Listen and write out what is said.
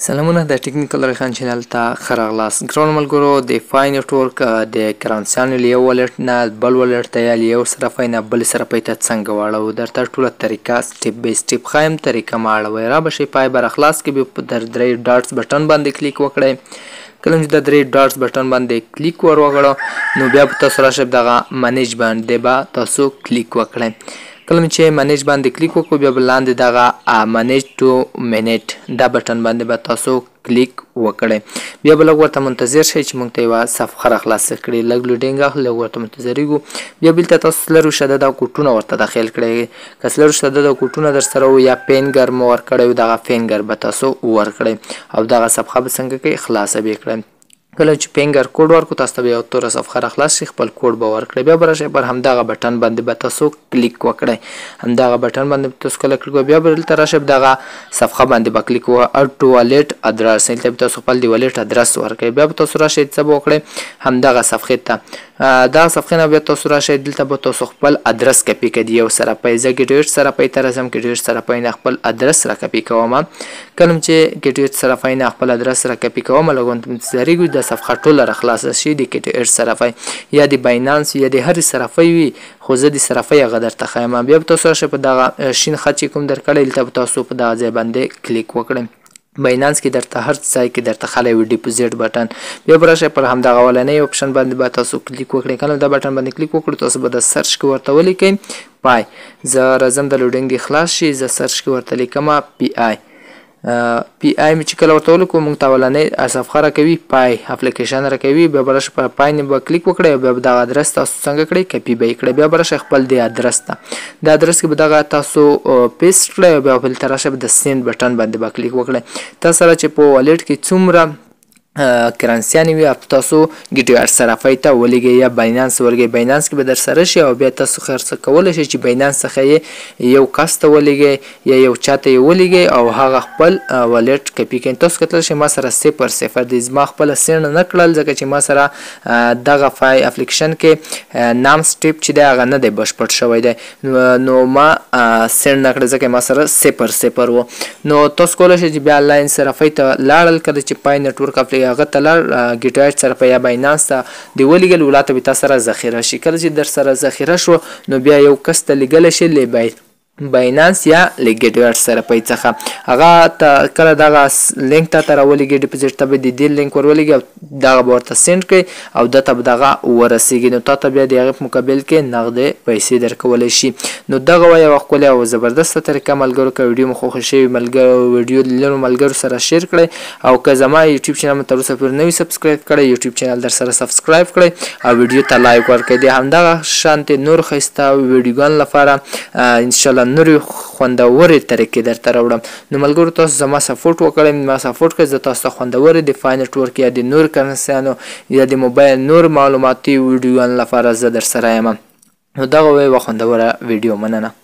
سلامونه د ټیکنیکل ریحان چینل ته ښه راغلاست. ګرانو ملګرو، د فای نیټورک د کرنسیانو له یو والټ نه بل والټ ته یا له یو صرافۍ نه بل صرافۍ ته څنګه واړوو، درته ټوله طریقه سټیپ بای سټیپ ښایم. طریقه مه اړوئ. را به شئ پای برخلاص کې به په در درې ډاټس بټن باندې کلیک وکړئ. کله چې د درې ډاټس بټن باندې کلیک ور وکړو نو بیا به تاسو راشئ دغه منیج باندې به تاسو کلیک وکړئ. کله چې منیج باندې کلیک وکړو بیا به لاندې دغه منیج ټو منټ دا بټن باندې به تاسو کلیک وکړئ. بیا به لږ ورته منتظر شئ چې موږ ته یوه صفحه راخلاصه کړي. لږ لوډینګ اخلي، لږ ورته منتظریږو. بیا بلته تاسو سلر شدد او کوډونه ورته داخل کړئ. که سلر شدد او کوډونه در سره وي یا فینګر مو ورکړی وي دغه فینګر به تاسو ورکړئ او دغه صفحه به څنګه کوئ خلاصه به یې کړئ. کله چې فینګر کوډ ورکړو تاسو ته به یو توره صفحه راخلاص شي، خپل کوډ به ورکړئ. بیا به راشئ پر همدغه بټن باندې به تاسو کلیک وکړئ. همدغه بټن باندې تاسو کله کلیک وکړئ بیا به دلته راشئ دغه صفحه باندې به کلیک وکړئ اډ ټو والټ ادرس. دلته به تاسو خپل د والټ ادرس ورکړئ. بیا به تاسو راشئ څه به وکړئ همدغه صفحې ته. دغه صفحې نه بیا تاسو راشئ دلته به تاسو خپل ادرس کپي کړئ د یو صرافۍ. زه ګیټویټ صرافۍ ته راځم. ګیټویټ صرافۍ نه خپل ادرس را کپي کوم. کله چې ګیټویټ صرافۍ نه خپل ادرس را کپي کوم لږ منتظریږو د صفحه ټوله خلاصه شي د ګیټویټ صرافۍ یا د باینانس یا د هرې صرافۍ وي، خو زه د صرافۍ هغه درته ښیم. بیا به تاسو راشئ په دغه شین خط چې کوم درکړی دلته به تاسو په دغه ځای باندې کلیک وکړئ. باینانس کې درته هر ځای کې درته خلی وي ډیپوزیټ بټن. بیا به راشئ پر همدغه اولنی اپشن باندې به تاسو کلیک وکړئ. کله دا بټن باندې کلیک وکړو تاسو به د سرچ کې ورته ولیکئ پای. زه راځم د لوډینګ دی خلاص شي، زه سرچ کې ورته لیکم پی آی. پی آی مې چې کله ورته ولیکو موږ ته اولنی صفحه راکوي پای اپلیکیشن راکوي. بیا به راشئ په پای نه به کلیک وکړئ او بیا به دغه ادرس تاسو څنګه کړئ کپي به یې کړئ. بیا به راشئ خپل د ادرس ته. د ادرس کې به دغه تاسو پیسټ کړئ او بیا دلته راشئ د سیند بټن باندې به کلیک وکړئ. تاسو سره چې په والټ کې څومره کرنسیانې وي تاسو ګیټویټ صرافۍ ته ولیږئ یا باینانس ورکړئ. باینانس کې به در سره شي او بیا تاسو خرڅ کولی شئ چې باینانس څخه یې یو کس ته ولیږئ یا یو چا ته یې ولیږئ او هغه خپل والټ کپي کړئ. تاسو کتلی شئ ما سره 0.0 دی، زما خپله سیڼ نه کړل ځکه چې ما سره دغه فای اپلیکیشن کې نام سټیپ چې دی هغه نه دی بشپړ شوی دی نو ما سیڼ نه کړی ځکه ما سره 0.0 و. نو تاسو کولی شئ چې بیا آنلاین صرافۍ ته لاړل کله چې پای نیټورک اپلیکیشن هغه ته لاړ ګیټویټ صرافۍ یا باینانس ته د ولیږل ولاته به تا سره ذخیره شي. کله چې در سره ذخیره شو نو بیا یو کس ته لیږلی شي له باینانس یا له ګیټویټ صرافۍ څخه. هغه ته کله دغه لینک ته راولېږي ډیپوزیټ ته به د دې لینک ور ولېږي او دغه به ورته سینډ کړئ او ده ته به دغه ورسېږي. نو تا ته بیا د هغې په مقابل کې نغدې پیسې درکولی شي. نو دغه وه یوه ښکلې او زبردسته طریقه ملګرو. که ویډیو مو خوښه شوي ویډیو د لرو ملګرو سره شیر کړئ او که زما یوټیوب چینل مو تر اوسه پورې نه وي سبسکرایب کړی یوټیوب چینل در سره سبسکرایب کړئ او ویډیو ته لایک ورکړئ. د همدغه شانتې نور ښایسته ویډیوګانو لپاره انشاءالله نورې خوندورې طریقې درته راوړم. نو ملګرو تاسو زما سپورټ وکړئ، ما سپورټ کړئ. زه تاسو ته خوندورې د فای نیټورک یا د نور کرنسیانو یا د موبایل نور معلوماتي ویډیوګانو لپاره زه در سره یم. نو دغه وه یوه خوندوره ویډیو. مننه.